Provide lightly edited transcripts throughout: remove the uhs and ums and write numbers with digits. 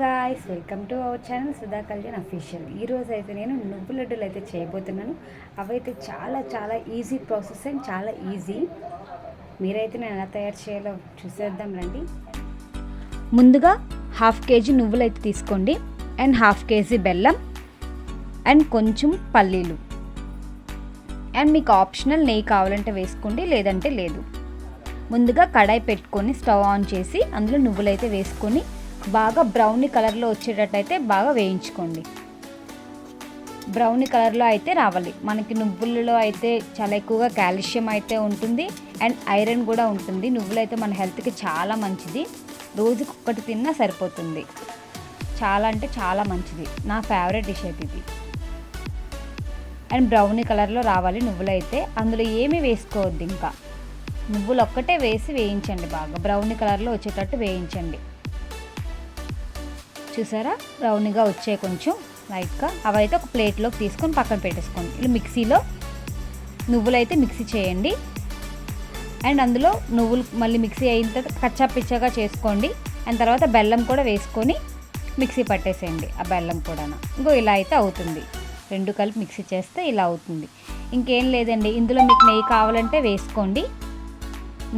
Guys, welcome to our channel Sudha Kalyan official. ఈరోజు అయితే నేను నువ్వు లడ్డూలు అయితే చేయబోతున్నాను. అవైతే చాలా చాలా ఈజీ ప్రాసెస్ అండ్ చాలా ఈజీ. మీరైతే నేను ఎలా తయారు చేయాలో చూసేద్దాం రండి. ముందుగా 1/2 కేజీ నువ్వులు అయితే తీసుకోండి అండ్ 1/2 కేజీ బెల్లం అండ్ కొంచెం పల్లీలు అండ్ మీకు ఆప్షనల్ నెయ్యి కావాలంటే వేసుకోండి, లేదంటే లేదు. ముందుగా కడాయి పెట్టుకొని స్టవ్ ఆన్ చేసి అందులో నువ్వులు అయితే వేసుకొని బాగా బ్రౌనీ కలర్లో వచ్చేటట్టయితే బాగా వేయించుకోండి. బ్రౌనీ కలర్లో అయితే రావాలి. మనకి నువ్వులలో అయితే చాలా ఎక్కువగా కాల్షియం అయితే ఉంటుంది అండ్ ఐరన్ కూడా ఉంటుంది. నువ్వులు అయితే మన హెల్త్కి చాలా మంచిది. రోజుకి ఒక్కటి తిన్నా సరిపోతుంది. చాలా అంటే చాలా మంచిది. నా ఫేవరెట్ డిష్ అయితే ఇది. అండ్ బ్రౌనీ కలర్లో రావాలి నువ్వులు అయితే. అందులో ఏమీ వేసుకోవద్దు, ఇంకా నువ్వులు ఒక్కటే వేసి వేయించండి. బాగా బ్రౌనీ కలర్లో వచ్చేటట్టు వేయించండి. చూసారా, బ్రౌనీగా వచ్చే కొంచెం లైట్గా. అవైతే ఒక ప్లేట్లోకి తీసుకొని పక్కన పెట్టేసుకోండి. ఇలా మిక్సీలో నువ్వులు అయితే మిక్సీ చేయండి. అండ్ అందులో నువ్వులు మళ్ళీ మిక్సీ అయిన తర్వాత కచ్చా పిచ్చగా చేసుకోండి. అండ్ తర్వాత బెల్లం కూడా వేసుకొని మిక్సీ పట్టేసేయండి. ఆ బెల్లం కూడా ఇంకో ఇలా అయితే అవుతుంది. రెండు కలిపి మిక్సీ చేస్తే ఇలా అవుతుంది. ఇంకేం లేదండి, ఇందులో మీకు నెయ్యి కావాలంటే వేసుకోండి.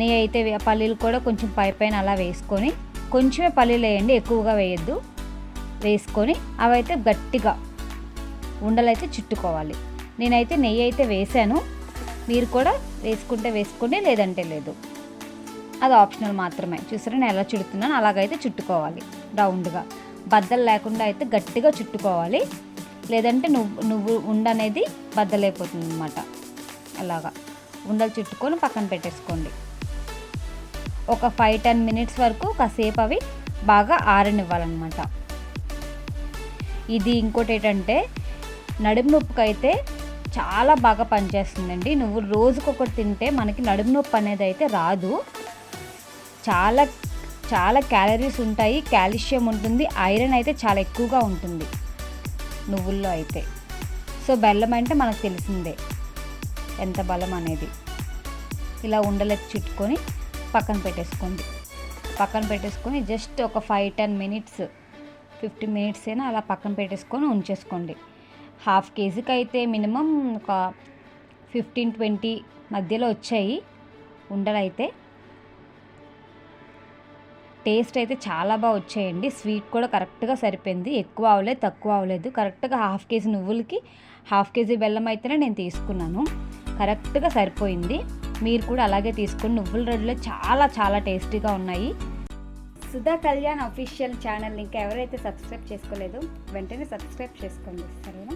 నెయ్యి అయితే పల్లీలు కూడా కొంచెం పైన అలా వేసుకొని, కొంచెమే పల్లీలు వేయండి, ఎక్కువగా వేయద్దు. వేసుకొని అవైతే గట్టిగా ఉండలైతే చుట్టుకోవాలి. నేనైతే నెయ్యి అయితే వేసాను, మీరు కూడా వేసుకుంటే వేసుకోండి, లేదంటే లేదు. అది ఆప్షనల్ మాత్రమే. చూసారా నేను ఎలా చుడుతున్నాను, అలాగైతే చుట్టుకోవాలి. రౌండ్గా బద్దలు లేకుండా అయితే గట్టిగా చుట్టుకోవాలి, లేదంటే నువ్వు ఉండనేది బద్దలైపోతుంది అన్నమాట. అలాగా ఉండలు చుట్టుకొని పక్కన పెట్టేసుకోండి. ఒక 5-10 మినిట్స్ వరకు కాసేపు అవి బాగా ఆరనివ్వాలన్నమాట. ఇది ఇంకోటి ఏంటంటే నడుము నొప్పికి అయితే చాలా బాగా పనిచేస్తుందండి. నువ్వు రోజుకొకటి తింటే మనకి నడుము నొప్పి అనేది అయితే రాదు. చాలా చాలా క్యాలరీస్ ఉంటాయి, కాల్షియం ఉంటుంది, ఐరన్ అయితే చాలా ఎక్కువగా ఉంటుంది నువ్వుల్లో అయితే. సో బెల్లం అంటే మనకు తెలిసిందే ఎంత బలం అనేది. ఇలా ఉండలెత్తి చుట్టుకొని పక్కన పెట్టేసుకోండి. పక్కన పెట్టేసుకొని జస్ట్ ఒక 5-10 మినిట్స్ 15 మినిట్స్ అయినా అలా పక్కన పెట్టేసుకొని ఉంచేసుకోండి. 1/2 కేజీకి అయితే మినిమం ఒక 15-20 మధ్యలో వచ్చాయి ఉండలు అయితే. టేస్ట్ అయితే చాలా బాగా వచ్చాయండి. స్వీట్ కూడా కరెక్ట్గా సరిపోయింది. ఎక్కువ అవ్వలేదు, తక్కువ అవ్వలేదు. కరెక్ట్గా 1/2 కేజీ నువ్వులకి 1/2 కేజీ బెల్లం అయితేనే నేను తీసుకున్నాను. కరెక్ట్గా సరిపోయింది. మీరు కూడా అలాగే తీసుకొని నువ్వుల లడ్డులు చాలా చాలా టేస్టీగా ఉన్నాయి. సుధా కళ్యాణ్ అఫీషియల్ ఛానల్ ఇంకా ఎవరైతే సబ్స్క్రైబ్ చేసుకోలేదో వెంటనే సబ్స్క్రైబ్ చేసుకోండి, సరేనా?